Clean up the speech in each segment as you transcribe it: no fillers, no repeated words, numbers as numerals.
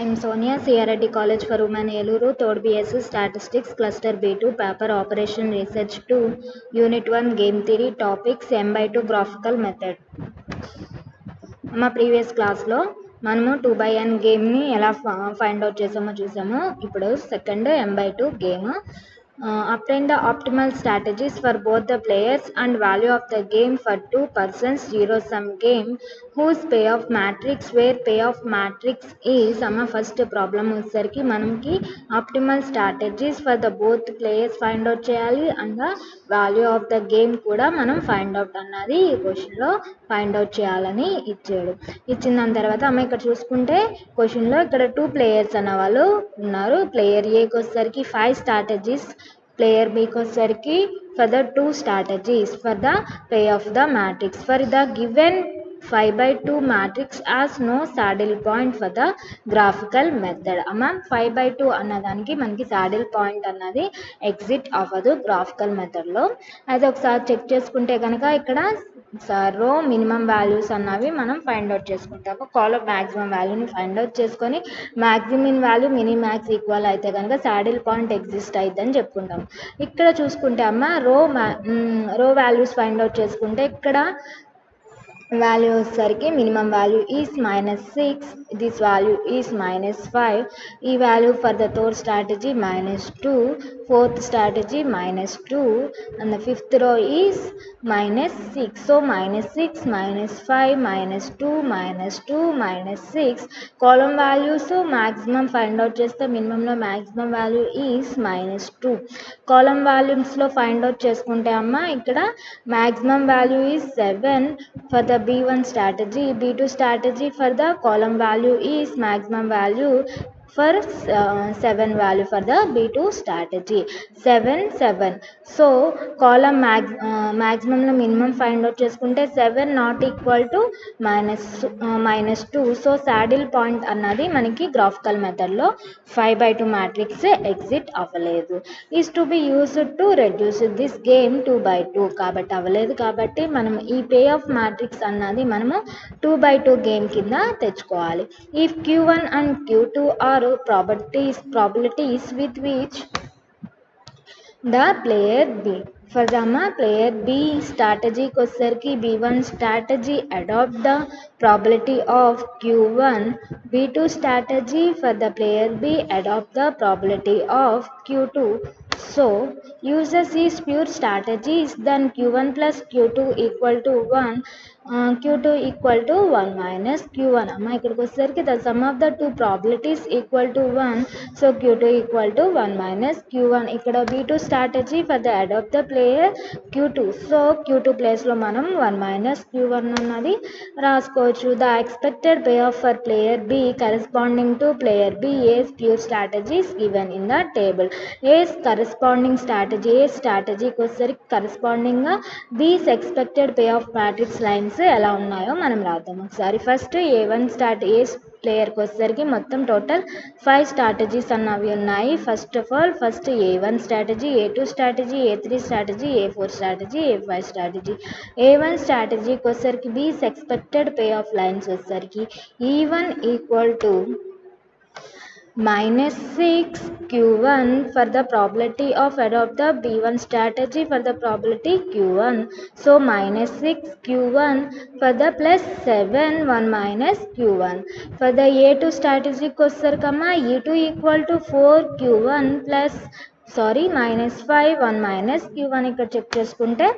I'm Sonia, CRT College for Women, Eluru, 3rd BSc Statistics, Cluster B2, Paper Operation Research 2, Unit 1, Game Theory, Topics M by 2 Graphical Method. మా previous క్లాస్లో మనము 2/n గేమ్ని ఎలా find out చేసామో చూసాము. ఇప్పుడు second M/2 game. Obtain the optimal strategies for both the players and value of the game for two persons zero-sum game whose payoff matrix where payoff matrix is first problem వచ్చేసరికి మనకి optimal strategies for the both players find out చేయాలి and the value of the game కూడా మనం find out అన్నది ఈ క్వశ్చన్లో find out చేయాలని ఇచ్చాడు. ఇచ్చిన దాని తర్వాత ఇక్కడ చూసుకుంటే క్వశ్చన్లో ఇక్కడ 2 ప్లేయర్స్ అన్న వాళ్ళు ఉన్నారు. ప్లేయర్ ఏకి వచ్చేసరికి 5 స్ట్రాటజీస్, ప్లేయర్ బికి వచ్చేసరికి for the 2 strategies for the pay off the matrix for the given 5/2 matrix has no saddle point for the graphical method. 5/2 అన్నదానికి మనకి saddle point అన్నది ఎగ్జిట్ అవ్వదు గ్రాఫికల్ మెథడ్లో. అది ఒకసారి చెక్ చేసుకుంటే కనుక ఇక్కడ రో మినిమం వాల్యూస్ అన్నవి మనం ఫైండ్ అవుట్ చేసుకుంటాము. కాలం మ్యాక్సిమం వాల్యూని ఫైండ్ అవుట్ చేసుకొని మ్యాక్సిమం వాల్యూ మినిమాక్స్ ఈక్వల్ అయితే కనుక సాడిల్ పాయింట్ ఎగ్జిస్ట్ అయిద్దని చెప్పుకుంటాము. ఇక్కడ చూసుకుంటే రో వాల్యూస్ ఫైండ్ అవుట్ చేసుకుంటే ఇక్కడ value వచ్చేసరికి minimum value is -6, this value is -5, ఈ value for the third strategy -2, fourth strategy -2 and the fifth row is -6. So -6, -5, -2, -2, -6 column values maximum find out చేస్తే minimum లో maximum value is -2. column values లో find out చేసుకుంటే ఇక్కడ maximum value is 7 for the B1 strategy, B2 strategy for the column value is maximum value for 7 value for the B2 strategy 7. So column maximum లో minimum find out చేసుకుంటే 7 not equal to -2. So saddle point అన్నది మనకి graphical మెథడ్లో 5/2 matrix exit అవ్వలేదు. Is to be used to reduce this game 2/2 కాబట్టి అవ్వలేదు. కాబట్టి మనం ఈ పే ఆఫ్ మ్యాట్రిక్స్ అన్నది మనము 2/2 గేమ్ కింద తెచ్చుకోవాలి. If Q1 and Q2 are probabilities with which the player B for the player B strategy వచ్చేసరికి B1 strategy adopt the probability of Q1, B2 strategy for the player B adopt the probability of Q2. So uses is pure strategies, then Q1 plus Q2 equal to 1, Q2 equal to 1 minus Q1. ఇక్కడికి వచ్చేసరికి the sum of the two probabilities equal to 1, so Q2 equal to 1 minus Q1. ఇక్కడ B2 strategy for the adopt the player Q2, so Q2 ప్లేస్లో మనం 1 minus Q1 అన్నది రాసుకోవచ్చు. The expected payoff for player B corresponding to player B is pure strategies given in the table. A corresponding strategy, A స్ట్రాటజీకి వచ్చేసరికి కరస్పాండింగ్గా these expected pay off matrix lines ఎలా ఉన్నాయో మనం రాద్దాం ఒకసారి. ఫస్ట్ ఏ ప్లేయర్కి వచ్చేసరికి మొత్తం టోటల్ 5 స్ట్రాటజీస్ అన్నవి ఉన్నాయి. First of all first A1 strategy, A2 strategy, A3 strategy, A4 strategy, A5 strategy. A1 స్ట్రాటజీకి వచ్చేసరికి these expected pay of lines వచ్చేసరికి E1 equal to -6 Q1 for the probability of adopt the B1 strategy for the probability Q1. So -6 Q1 for the plus 7 1 minus Q1. For the A2 strategy వచ్చేసరికమ్మా E2 equal to 4 Q1 plus -5 1 minus Q1. ఇక్కడ check చేసుకుంటే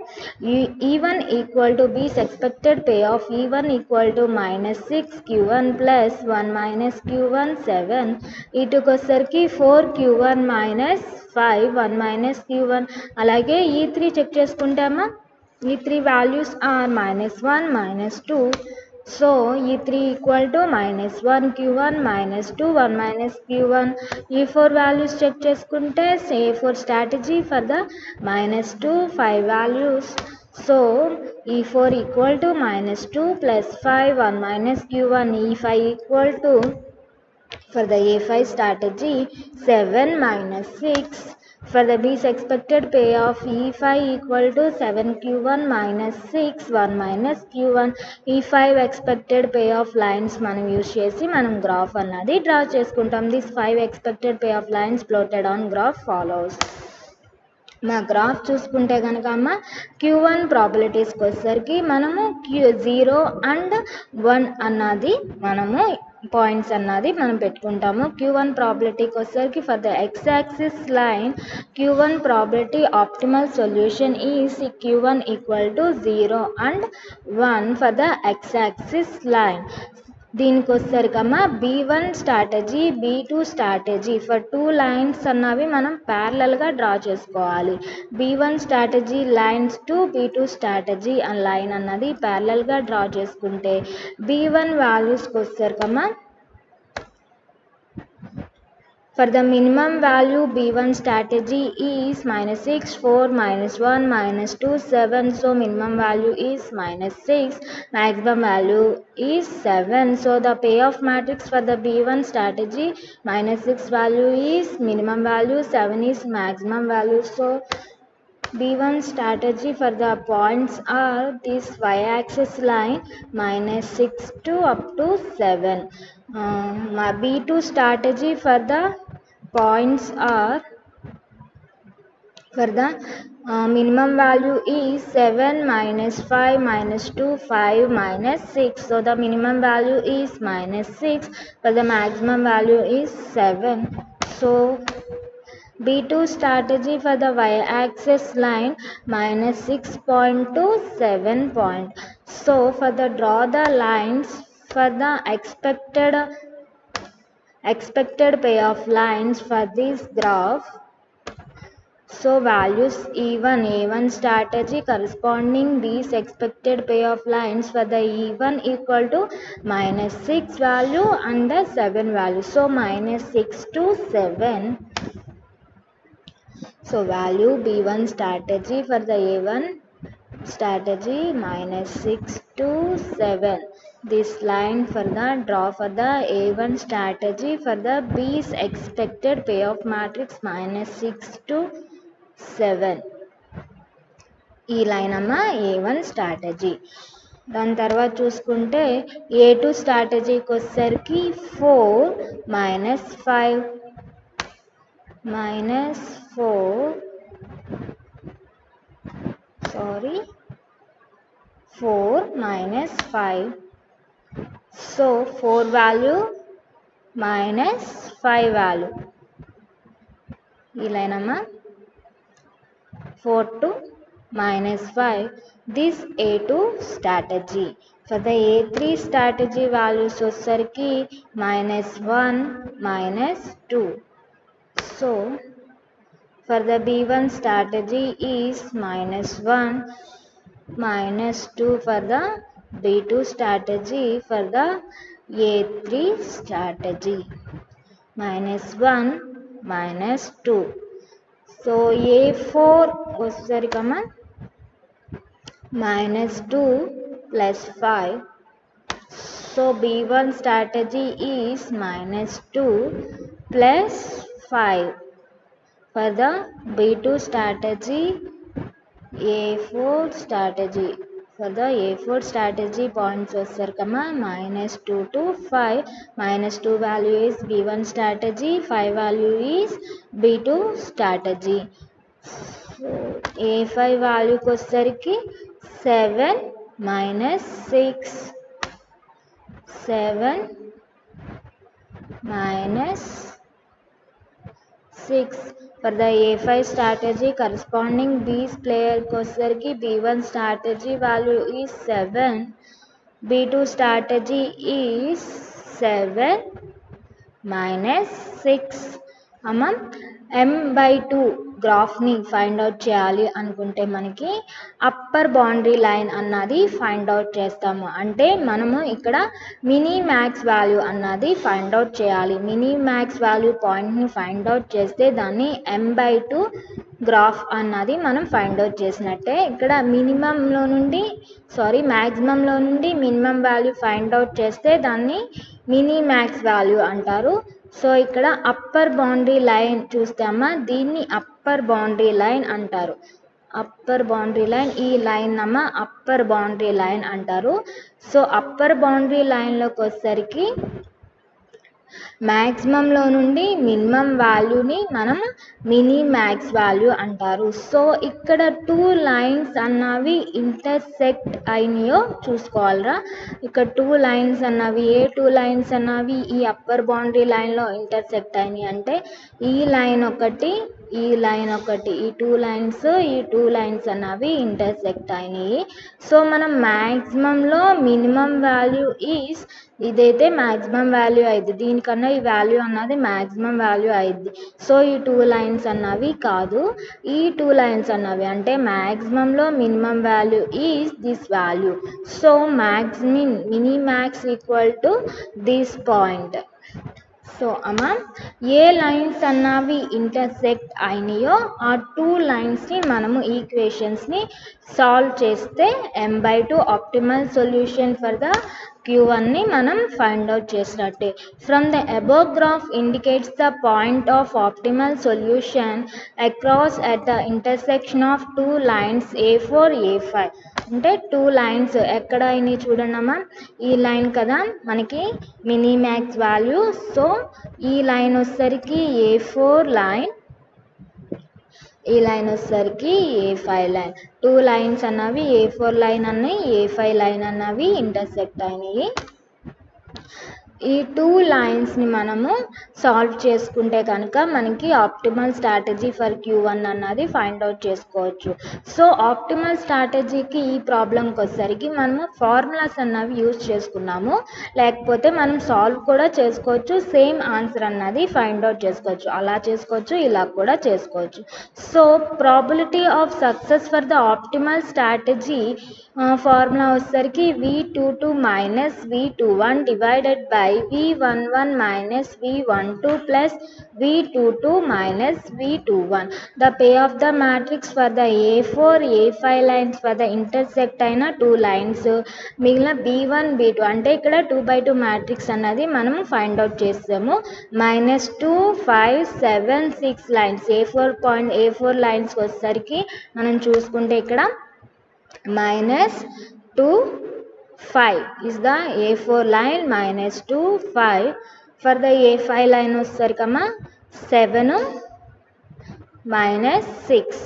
E1 equal to బీస్ expected pay of E1 equal to -6 Q1 plus 1 minus Q1 7. E2కి వచ్చేసరికి 4 Q1 minus 5 1 minus Q1. అలాగే E3 check చేసుకుంటామా E3 values are -1 -2. So E3 equal to -1 Q1 -2 1 minus Q1. E4 values check చేసుకుంటే A4 strategy for the -2 5 values. So E4 equal to -2 plus 5 1 minus Q1. E5 equal to for the A5 strategy 7 minus 6 For the B's expected payoff E5 equal to 7Q1 minus 6 1 minus Q1. E5 expected payoff lines మనం use చేసి మనం graph అన్నది draw చేసుకుంటాం. This 5 expected payoff lines plotted on graph follows. మా graph చూసుకుంటే కనుక అమ్మ Q1 ప్రాబిలిటీస్కి వచ్చేసరికి మనము Q0 అండ్ 1 అన్నది మనము పాయింట్స్ అన్నది మనం పెట్టుకుంటాము. Q1 ప్రాబిలిటీకి వచ్చేసరికి for the X axis line Q1 probability optimal solution is Q1 equal to 0 and 1 for the X axis line. దీనికి వచ్చేసరికమ్మా B1 strategy B2 strategy for 2 lines అన్నవి మనం ప్యారలల్గా డ్రా చేసుకోవాలి. B1 strategy lines to B2 strategy and line అన్నది ప్యారలల్గా draw చేసుకుంటే B1 వాల్యూస్కి వచ్చేసరికమ్మా for the minimum value B1 strategy is minus 6 4 minus 1 minus 2 7. So minimum value is minus 6, maximum value is 7. So the payoff matrix for the B1 strategy minus 6 value is minimum value, 7 is maximum value. So B1 strategy for the points are this y-axis line minus 6 to up to 7. B2 strategy for the points are for the minimum value is 7 minus 5 minus 2 5 minus 6. So the minimum value is minus 6 but the maximum value is 7. So B2 strategy for the y-axis line minus 6 point to 7 point. So for the draw the lines for the expected payoff lines for this graph. So values E1 A1 strategy corresponding these expected payoff lines for the E1 equal to minus 6 value and the 7 value. So minus 6 to 7. So value B1 strategy for the A1 strategy minus 6 to 7. This line for the draw for the A1 strategy for the B's expected payoff matrix minus 6 to 7. ఈ line అమ్మ A1 strategy. దాని తర్వాత చూసుకుంటే A2 స్ట్రాటజీకి వచ్చేసరికి 4 minus 5 minus 4 minus 5. So 4 value minus 5 value. ఈ line అమ్మ 4 to minus 5. This A2 strategy. For the A3 strategy values వచ్చేసరికి minus 1 minus 2. So for the B1 strategy is minus 1 minus 2 for the B2 strategy. For the A3 strategy minus 1 minus 2. So A4 వచ్చేసరికమ్మ minus 2 plus 5. So B1 strategy is minus 2 plus 5. For the B2 strategy A4 strategy. For the A4 strategy points వచ్చేసరికమ్మ minus 2 to 5. Minus 2 value is B1 strategy, 5 value is B2 strategy. So A5 వాల్యూకి వచ్చేసరికి 7 minus 6 7 minus 6. For the A5 strategy corresponding B's player కి వచ్చేసరికి B1 strategy value is 7, B2 strategy is 7 minus 6. అమ్మ M/2 గ్రాఫ్ని find out చేయాలి అనుకుంటే మనకి upper boundary line అన్నది find out చేస్తాము. అంటే మనము ఇక్కడ మినీ మ్యాక్స్ వాల్యూ అన్నది ఫైండ్ అవుట్ చేయాలి. మినీ మ్యాక్స్ వాల్యూ పాయింట్ని ఫైండ్ అవుట్ చేస్తే దాన్ని M/2 గ్రాఫ్ అన్నది మనం ఫైండ్ అవుట్ చేసినట్టే. ఇక్కడ మ్యాక్సిమంలో నుండి మినిమం వాల్యూ ఫైండ్ అవుట్ చేస్తే దాన్ని మినీ మ్యాక్స్ వాల్యూ అంటారు. సో ఇక్కడ అప్పర్ బౌండరీ లైన్ చూస్తామా, దీన్ని అప్పర్ బౌండరీ లైన్ అంటారు. అప్పర్ బౌండరీ లైన్, ఈ లైన్ అమ్మ అప్పర్ బౌండరీ లైన్ అంటారు. సో అప్పర్ బౌండరీ లైన్లోకి వచ్చేసరికి మ్యాక్సిమంలో నుండి మినిమం వాల్యూని మనం మినీ మ్యాక్స్ వాల్యూ అంటారు. సో ఇక్కడ టూ లైన్స్ అన్నవి ఇంటర్సెక్ట్ అయినాయో చూసుకోవాలరా. ఇక్కడ టూ లైన్స్ అన్నవి, ఏ టూ లైన్స్ అన్నవి ఈ అప్పర్ బౌండరీ లైన్లో ఇంటర్సెక్ట్ అయినాయి అంటే ఈ లైన్ ఒకటి, ఈ లైన్ ఒకటి, ఈ టూ లైన్స్ అన్నవి ఇంటర్సెక్ట్ అయినాయి. సో మనం మ్యాక్సిమంలో మినిమం వాల్యూ ఈజ్, ఇదైతే మ్యాక్సిమం వాల్యూ అయింది, దీనికన్నా ఈ వాల్యూ అన్నది మ్యాక్సిమం వాల్యూ అయింది. సో ఈ టూ లైన్స్ అన్నవి కాదు, ఈ టూ లైన్స్ అన్నవి అంటే మ్యాక్సిమంలో minimum value is this value. So minimax equal to this point. So అమ్మ ఏ లైన్స్ అన్నవి ఇంటర్సెక్ట్ అయినాయో ఆ టూ లైన్స్ని మనము ఈక్వేషన్స్ని సాల్వ్ చేస్తే m/2 optimal solution for the Q1ని మనం ఫైండ్ అవుట్ చేసినట్టే. From the above graph indicates the point of optimal solution across at the intersection of two lines A4, A5. అంటే టూ లైన్స్ ఎక్కడ అయినాయి చూడండమ్మా, ఈ లైన్ కదా మనకి మినీ మ్యాక్స్ వాల్యూ. సో ఈ లైన్ వచ్చేసరికి A4 లైన్, ఈ లైన్ వచ్చేసరికి A5 లైన్. టూ లైన్స్ అన్నవి A4 లైన్ అన్నాయి, A5 లైన్ అన్నవి ఇంటర్సెక్ట్ అయినాయి. ఈ టూ లైన్స్ని మనము సాల్వ్ చేసుకుంటే కనుక మనకి ఆప్టిమల్ స్ట్రాటజీ ఫర్ Q1 అన్నది ఫైండ్ అవుట్ చేసుకోవచ్చు. సో ఆప్టిమల్ స్ట్రాటజీకి ఈ ప్రాబ్లంకి వచ్చేసరికి మనము ఫార్ములాస్ అన్నవి యూజ్ చేసుకున్నాము, లేకపోతే మనం సాల్వ్ కూడా చేసుకోవచ్చు, సేమ్ ఆన్సర్ అన్నది ఫైండ్ అవుట్ చేసుకోవచ్చు, అలా చేసుకోవచ్చు, ఇలా కూడా చేసుకోవచ్చు. So probability of success for the optimal strategy formula వచ్చేసరికి V22 minus V21 divided by V11 minus V12 plus V22 minus V21. The pay off the matrix for the A4, A5 lines for the intersect అయిన two lines, మిగిలిన B1, B2 అంటే ఇక్కడ 2/2 matrix అన్నది మనం find out చేస్తాము. -2, 5, 7, 6 lines, A4 లైన్స్కి వచ్చేసరికి మనం చూసుకుంటే ఇక్కడ -2, 5 is the A4 line, -2, 5. For the A5 line వచ్చేసరికమ్మా 7, -6.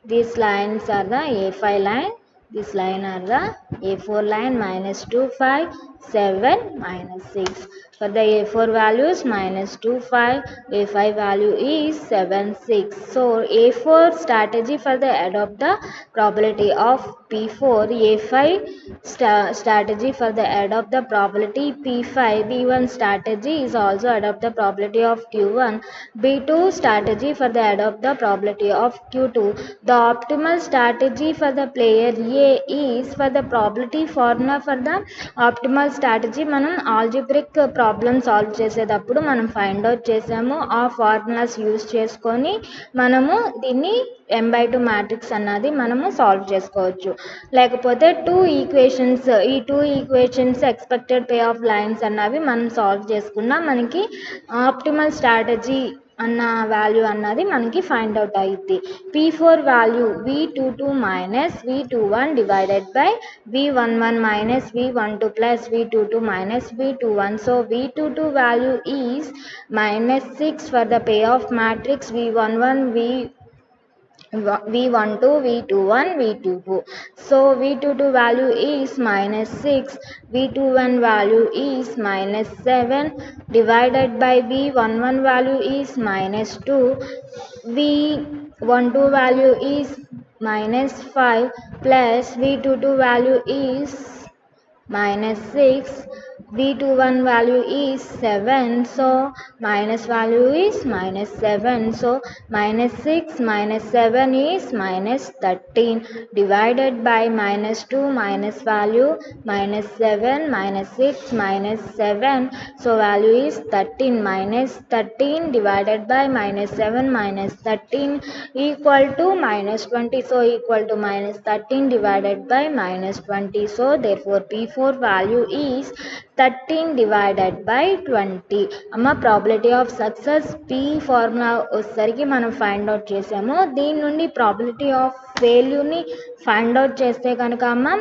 These lines are the A5 line, this line are the A4 line, -2, 5, 7, -6. For the A4 values -2, 5, A5 value is 7, 6. So A4 strategy for the adopt the probability of P4, A5 strategy for the adopt the probability P5, B1 strategy is also adopt the probability of Q1, B2 strategy for the adopt the probability of Q2. The optimal strategy for the player A is for the probability formula for the optimal strategy మనం algebraic problem solve చేసేటప్పుడు మనం find out చేసాము, ఆ formulas use చేసుకొని మనము దీన్ని m/2 matrix అన్నది మనము సాల్వ్ చేసుకోవచ్చు. లేకపోతే ఈ two equations expected pay of lines అన్నవి మనం సాల్వ్ చేసుకున్నా మనకి ఆప్టిమల్ స్ట్రాటజీ అన్న వాల్యూ అన్నది మనకి ఫైండ్ అవుట్ అయ్యిద్ది. P4 value V22 minus V21 divided by V11 minus V12 plus V22 minus V21. So V22 value is -6 for the pay off matrix V11, V12, V21, V22. So V22 value is -6, V21 value is -7 divided by V11 value is -2, V12 value is -5 plus V22 value is -6, V21 value is 7, so minus value is -7. So -6 -7 is -13 divided by -2 minus value -7 -6 -7. So value is 13, -13 divided by -7 -13 equal to -20. So equal to -13 divided by -20. So therefore P4 value is 13 divided by 20. అమ్మ probability of success P formula వచ్చేసరికి మనం find out చేసాము. దీని నుండి probability of ఫెయిల్యూర్ని find out చేస్తే కనుక అమ్మ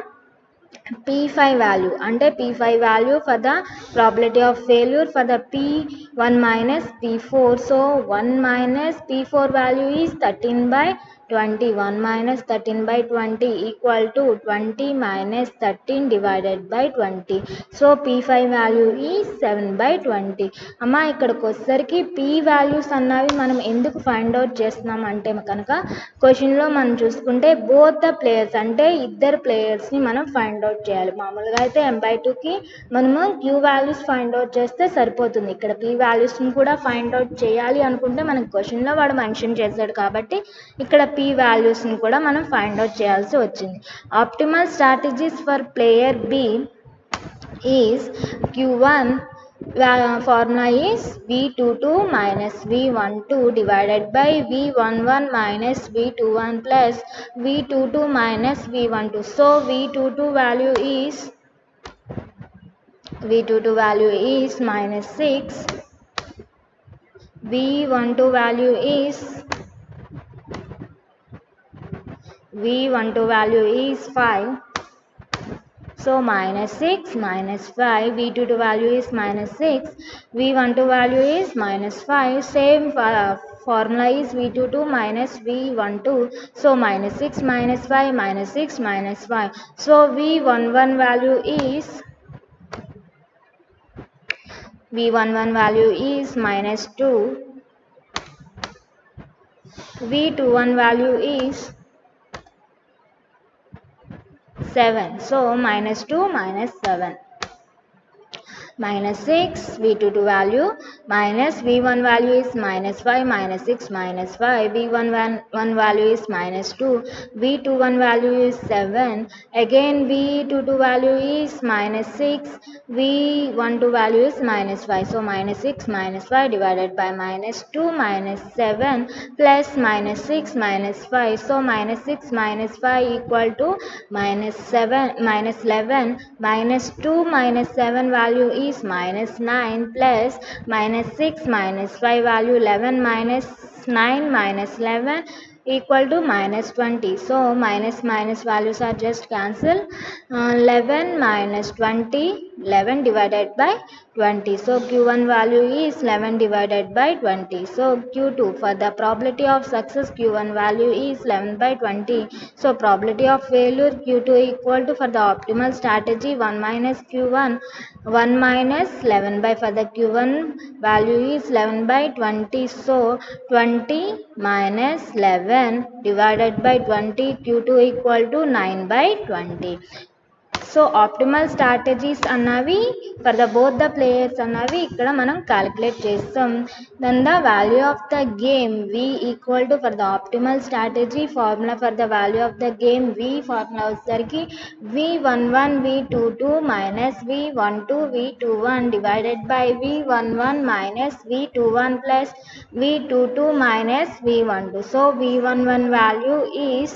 P5 value అంటే P5 value for the probability of failure for the P1 minus P4. So 1 minus P4 value is 13 by 20. 1 minus 13 by 20 equal to 20 minus 13 divided by 20. So P5 value is 7 by 20. అమ్మా ఇక్కడికి వచ్చేసరికి P values అన్నవి మనం ఎందుకు find out చేస్తున్నాం అంటే కనుక క్వశ్చన్లో మనం చూసుకుంటే బోత్ ద ప్లేయర్స్ అంటే ఇద్దరు ప్లేయర్స్ని మనం ఫైండ్ అవుట్ చేయాలి. మామూలుగా అయితే m/2కి మనము Q వాల్యూస్ ఫైండ్ అవుట్ చేస్తే సరిపోతుంది. ఇక్కడ P వాల్యూస్ని కూడా ఫైండ్ అవుట్ చేయాలి అనుకుంటే మనకి క్వశ్చన్లో వాడు మెన్షన్ చేశాడు కాబట్టి ఇక్కడ P వాల్యూస్ని కూడా మనం ఫైండ్ అవుట్ చేయాల్సి వచ్చింది. Optimal strategies for player B is Q1 formula is V22 minus V12 divided by V11 minus V21 plus V22 minus V12. So V22 value is minus 6. V12 value is 5. So minus 6 minus 5, V22 value is minus 6, V12 value is minus 5. Same formula is V22 minus V12. So minus 6 minus 5 minus 6 minus 5. So V11 value is minus 2. V21 value is 7. So minus 2 minus 7. Minus 6 V22 value minus V1 value is minus 5 minus 6 minus 5. V11 value is minus 2. V21 value is 7. Again V22 value is minus 6. V12 value is minus 5. So minus 6 minus 5 divided by minus 2 minus 7 plus minus 6 minus 5. So minus 6 minus 5 equal to minus 7 minus 11. Minus 2 minus 7 value is minus 9 plus minus 6 minus 5 value 11 minus 9 minus 11 equal to minus 20. So minus values are just cancelled. 11 minus 20, 11 divided by 20. So Q1 value is 11 divided by 20. So Q2 for the probability of success Q1 value is 11 by 20. So probability of failure Q2 equal to for the optimal strategy 1 minus Q1 1 minus 11 by for the Q1 value is 11 by 20. So 20 minus 11 divided by 20 Q2 equal to 9 by 20. So optimal strategies అన్నవి for the both the players అన్నవి ఇక్కడ మనం calculate చేస్తాం. Then the value of the game V equal to for the optimal strategy formula for the value of the game V formula వచ్చేసరికి V11 V22 minus V12 V21 divided by V11 minus V21 plus V22 minus V12. So V11 value is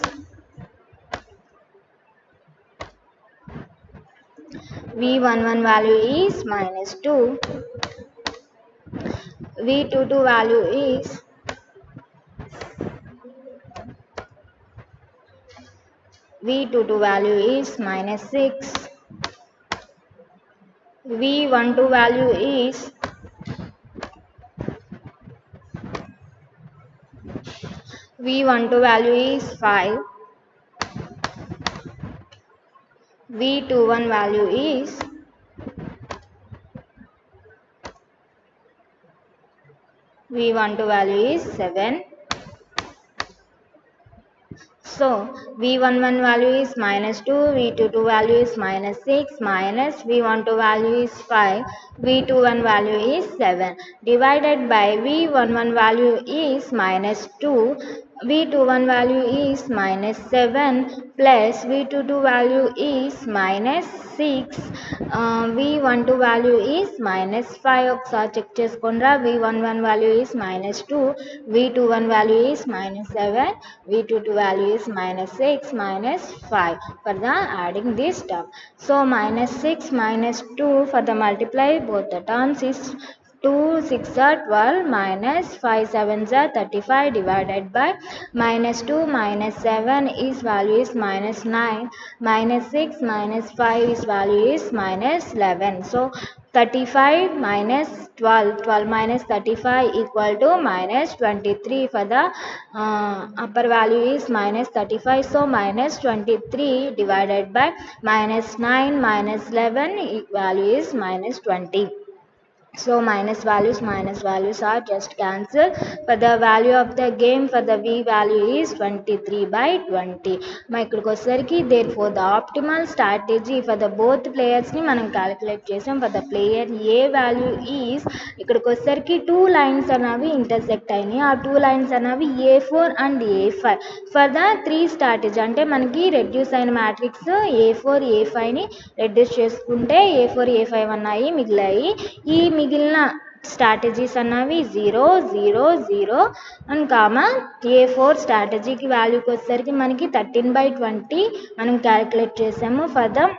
V11 value is minus 2. V22 value is minus 6. V12 value is 5. V21 value is V12 value is 7. So V11 value is minus 2, V22 value is minus 6, minus V12 value is 5, V21 value is 7, divided by V11 value is minus 2, V21 value is minus 7 plus V22 value is minus 6, V12 value is minus 5. ఒకసారి check చేసుకుండ్రా. V11 value is minus 2, V21 value is minus 7, V22 value is minus 6, minus 5 for the adding this term. So minus 6 minus 2 for the multiply both the terms is 2 6 are 12 minus 5 7s are 35 divided by minus 2 minus 7 is value is minus 9, minus 6 minus 5 is value is minus 11. So 35 minus 12 minus 35 equal to minus 23. For the upper value is minus 35, so minus 23 divided by minus 9 minus 11 value is minus 20. So minus values are just cancelled. For the value of the game for the V value is 23 by 20. ఇక్కడికి వచ్చేసరికి therefore the optimal strategy for the both players ని మనం calculate చేసాం. For the player A value is ఇక్కడికి వచ్చేసరికి 2 lines అనేవి intersect అయినాయి. ఆ 2 lines అనేవి A4 and A5. For the 3 strategy అంటే మనకి రెడ్యూస్ అయిన మ్యాట్రిక్స్ A4 A5ని రెడ్యూస్ చేసుకుంటే A4 A5 అన్నాయి మిగిలాయి. ఈ మిగిలిన స్ట్రాటజీస్ అన్నవి 0 0 0 అండ్ కామా A4 స్ట్రాటజీకి వాల్యూకి వచ్చేసరికి మనకి 13/20 మనం క్యాలిక్యులేట్ చేసాము. For the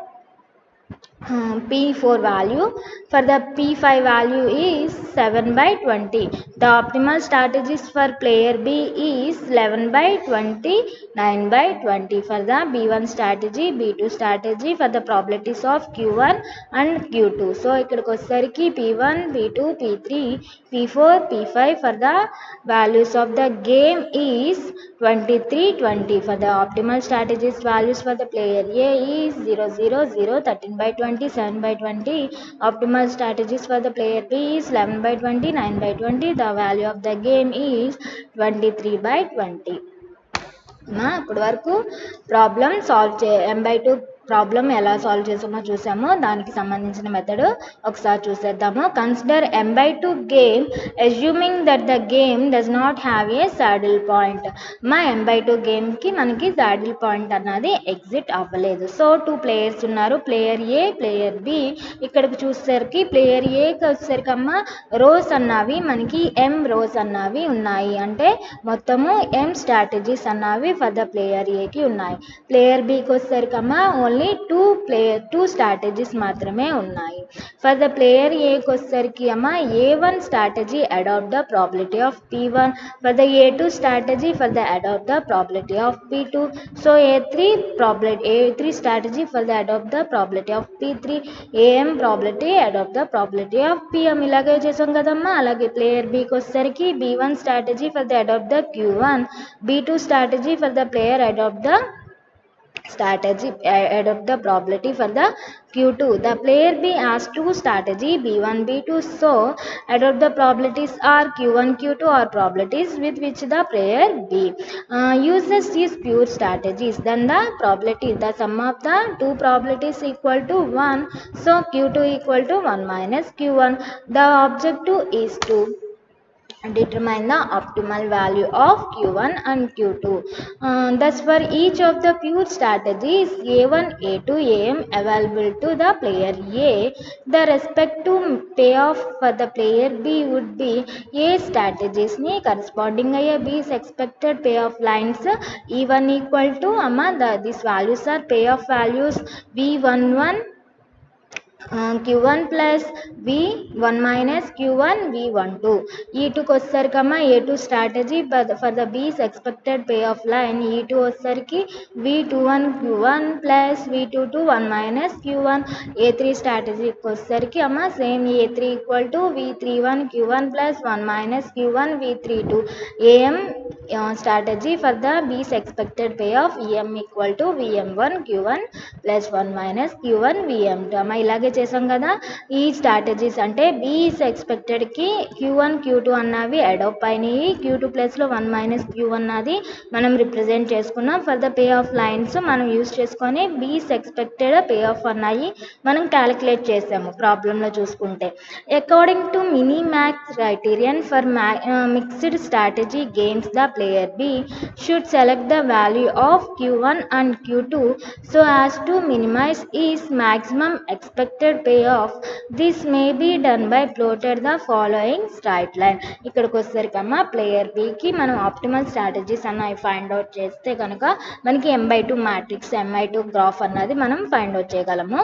P4 value. For the P5 value is 7/20. The optimal strategies for player B is 11/20, 9/20. For the B1 strategy, B2 strategy for the probabilities of Q1 and Q2. So ikkadiki వచ్చేసరికి P1 P2 P3 P4 P5 for the values of the game is 23 20. For the optimal strategies values for the player A is 0 0 0, 13/20, 7/20. Optimal strategies for the player B is 11/20, 9/20. The value of the game is 23/20. ఇప్పటి వరకు problem solve M/2 problem ఎలా solve చేసామో చూసాము. దానికి సంబంధించిన method ఒకసారి చూసేద్దాము. Consider M/2 game assuming that the game does not have a saddle point. M/2 గేమ్కి మనకి సాడిల్ పాయింట్ అన్నది ఎగ్జిట్ అవ్వలేదు. సో 2 ప్లేయర్స్ ఉన్నారు, ప్లేయర్ ఏ ప్లేయర్ బి. ఇక్కడికి చూసేసరికి ప్లేయర్ ఏకి వచ్చేసరికి రోస్ అన్నవి మనకి M రోస్ అన్నవి ఉన్నాయి. అంటే మొత్తము M స్ట్రాటజీస్ అన్నవి ఫర్ ద ప్లేయర్ ఏకి ఉన్నాయి. ప్లేయర్ బికి వచ్చేసరికి ఓన్లీ 2 స్ట్రాటజీస్ మాత్రమే ఉన్నాయి. ఫర్ ద ప్లేయర్ ఏకి వచ్చేసరికి A1 strategy adopt the probability of P1, for the A2 strategy for the adopt the probability of P2, so A3 strategy for the adopt the probability of P3, AM probability adopt the probability of PM. ఇలాగే చేసాం కదమ్మా. అలాగే player బికి వచ్చేసరికి B1 strategy for the adopt the Q1, B2 strategy for the player adopt the strategy adopt the probability for the Q2. The player B has 2 strategy B1 B2, so adopt the probabilities are Q1 Q2 or probabilities with which the player B uses these pure strategies. Then the probability, the sum of the 2 probabilities equal to 1, so Q2 equal to 1 minus Q1. The objective is to determine the optimal value of Q1 and Q2. Thus for each of the pure strategies A1 A2 AM available to the player A, the respective payoff for the player B would be A strategies ni corresponding aye B's expected payoff lines E1 equal to these values are payoff values V11 Q1 plus V1 minus Q1 V12. E2 వచ్చేసరికి A2 strategy for the B's expected payoff line E2 వచ్చేసరికి V21 Q1 plus V22 1 minus Q1. A3 strategy వచ్చేసరికి same A3 equal to V31 Q1 plus 1 minus Q1 V32. AM strategy for the B's expected payoff EM equal to VM1 Q1 plus 1 minus Q1 VM2. ఇలాగే చేసాం కదా. ఈ strategies అంటే B is ఎక్స్పెక్టెడ్కి Q1 Q2 అన్నవి adapt అయినాయి. Q2 ప్లస్లో 1 minus Q1 అన్నది మనం రిప్రజెంట్ చేసుకున్నాం. For the pay of lines మనం యూస్ చేసుకొని B is expected pay of అన్నాయి మనం క్యాలిక్యులేట్ చేసాము ప్రాబ్లంలో చూసుకుంటే. According to minimax criterion for mixed strategy games the player B should select the value of Q1 and Q2 so as to minimize its maximum expected payoff. This may be done by plotted the following straight line. ఇక్కడికి వచ్చేసరికమ్మా player బికి మనం optimal strategies అన్నవి find out చేస్తే కనుక మనకి M/2 matrix M/2 graph అన్నది మనం find out చేయగలము.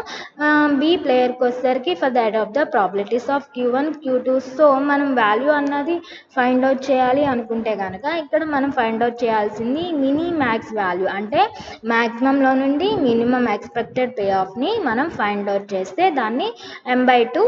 బి ప్లేయర్కి వచ్చేసరికి for the adopt the probabilities of Q1 Q2. So మనం వాల్యూ అన్నది ఫైండ్ అవుట్ చేయాలి అనుకుంటే కనుక ఇక్కడ మనం ఫైండ్ అవుట్ చేయాల్సింది మినీ మ్యాక్స్ వాల్యూ అంటే మ్యాక్సిమంలో నుండి మినిమం ఎక్స్పెక్టెడ్ పే ఆఫ్ని మనం ఫైండ్ అవుట్ చేస్తే దాన్ని M/2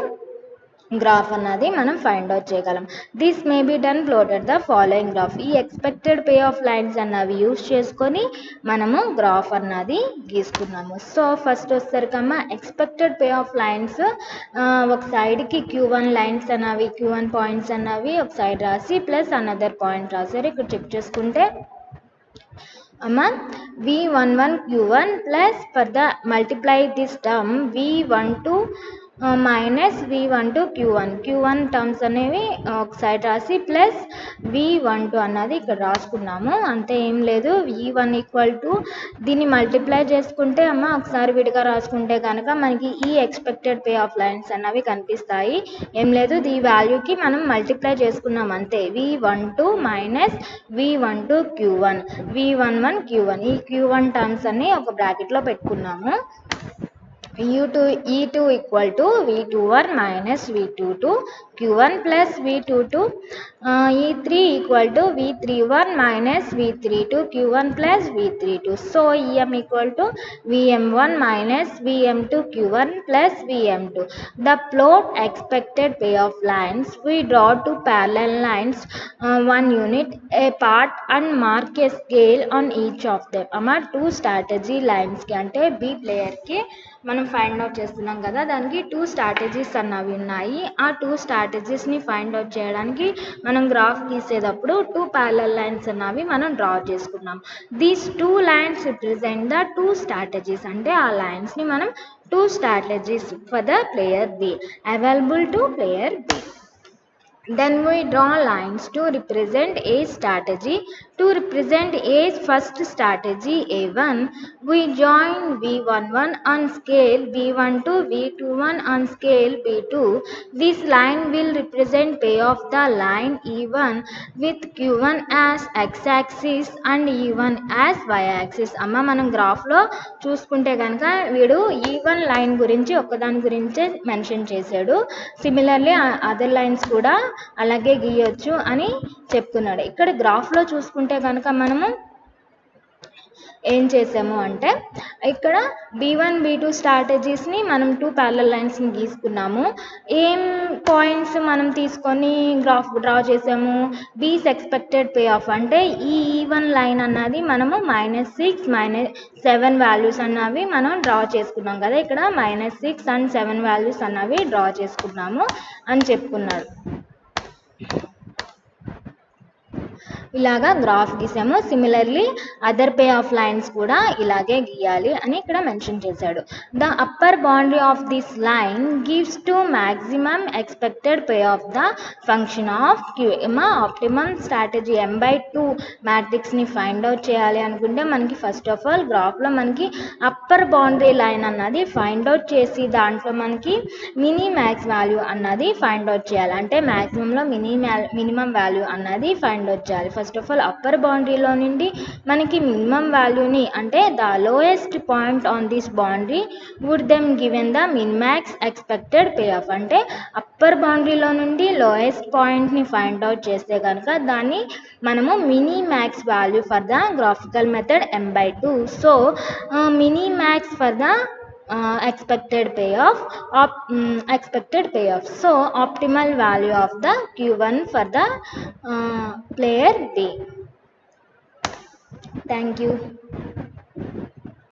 గ్రాఫ్ అన్నది మనం ఫైండ్ అవుట్ చేయగలం. This may be done plotted the following graph. ఈ ఎక్స్పెక్టెడ్ పే ఆఫ్ లైన్స్ అన్నవి యూస్ చేసుకొని మనము గ్రాఫ్ అన్నది గీసుకున్నాము. సో ఫస్ట్ వచ్చేసరికమ్మా ఎక్స్పెక్టెడ్ పే ఆఫ్ లైన్స్ ఒక సైడ్కి Q1 లైన్స్ అన్నవి Q1 పాయింట్స్ అన్నవి ఒక సైడ్ రాసి ప్లస్ అనదర్ పాయింట్ రాశారు. ఇక్కడ చెక్ చేసుకుంటే అమ్మా V11 Q1 plus for the multiply this term V12 minus V12 Q1 terms అనేవి ఒక సైడ్ రాసి ప్లస్ V12 అన్నది ఇక్కడ రాసుకున్నాము. అంతే, ఏం లేదు. V1 ఈక్వల్ టు దీన్ని మల్టిప్లై చేసుకుంటే అమ్మ ఒకసారి విడిగా రాసుకుంటే కనుక మనకి ఈ ఎక్స్పెక్టెడ్ పే ఆఫ్ లైన్స్ అన్నవి కనిపిస్తాయి. ఏం లేదు, ఈ వాల్యూకి మనం మల్టిప్లై చేసుకున్నాం అంతే. V12 minus V12 V11 Q1 ఈ Q1 టర్మ్స్ అన్ని ఒక బ్రాకెట్లో పెట్టుకున్నాము. E2 equal to V21 minus V22 Q1 plus V22. E3 equal to V31 minus V32 Q1 plus V32. So EM equal to VM1 minus VM2 Q1 plus VM2. The plot expected pay of lines. We draw two parallel lines 1 unit apart and mark a scale on each of them. అమ్మా 2 strategy లైన్స్కి అంటే B ప్లేయర్కి మనం find out చేస్తున్నాం కదా, దానికి 2 strategies అన్నవి ఉన్నాయి. ఆ 2 స్ట్రాటజీస్ని find out చేయడానికి మనం గ్రాఫ్ గీసేటప్పుడు 2 ప్యారలల్ లైన్స్ అన్నవి మనం డ్రా చేసుకున్నాం. These 2 lines represent the 2 strategies అంటే ఆ లైన్స్ని మనం 2 strategies for the player B available to player B. Then we draw lines to represent a strategy. To represent a first strategy A1, we join V11 on scale B12, V21 on scale B2. This line will represent pay of the line E1 with Q1 as x-axis and E1 as y-axis. అమ్మ మనం గ్రాఫ్లో చూసుకుంటే కనుక వీడు E1 line గురించి ఒక్కదాని గురించే mention చేశాడు. సిమిలర్లీ అదర్ లైన్స్ కూడా అలాగే గీయొచ్చు అని చెప్తున్నాడు. ఇక్కడ గ్రాఫ్లో చూసుకుంటే కనుక మనము ఏం చేసాము అంటే ఇక్కడ B1 B2 స్ట్రాటజీస్ని మనం 2 ప్యారలల్ లైన్స్ని గీసుకున్నాము. ఏం పాయింట్స్ మనం తీసుకొని గ్రాఫ్ డ్రా చేసాము? బీస్ ఎక్స్పెక్టెడ్ పే ఆఫ్ అంటే ఈ E1 లైన్ అన్నది మనము -6 -7 వాల్యూస్ అన్నవి మనం డ్రా చేసుకున్నాం కదా. ఇక్కడ -6 and 7 వాల్యూస్ అన్నవి డ్రా చేసుకున్నాము అని చెప్పుకున్నాడు. ఇలాగా గ్రాఫ్ గీసాము. Similarly other pay of lines కూడా ఇలాగే గీయాలి అని ఇక్కడ మెన్షన్ చేశాడు. The upper boundary of this line gives to maximum expected pay off the function of Q. Optimum strategy M/2 మ్యాట్రిక్స్ని ఫైండ్ అవుట్ చేయాలి అనుకుంటే మనకి ఫస్ట్ ఆఫ్ ఆల్ గ్రాఫ్లో మనకి అప్పర్ బౌండరీ లైన్ అన్నది ఫైండ్ అవుట్ చేసి దాంట్లో మనకి మినీ మ్యాక్స్ వాల్యూ అన్నది ఫైండ్ అవుట్ చేయాలి. అంటే మ్యాక్సిమంలో మినిమం వాల్యూ అన్నది ఫైండ్ అవుట్ చేయాలి. ఫస్ట్ ఆఫ్ ఆల్ అప్పర్ బౌండరీలో నుండి మనకి మినిమం వాల్యూని అంటే the lowest point on this boundary would them given the minimax expected pay of. అంటే అప్పర్ బౌండరీలో నుండి లోయెస్ట్ పాయింట్ని ఫైండ్ అవుట్ చేస్తే కనుక దాన్ని మనము minimax value for the graphical method M/2. So minimax for the expected payoff. So optimal value of the Q1 for the player B. Thank you.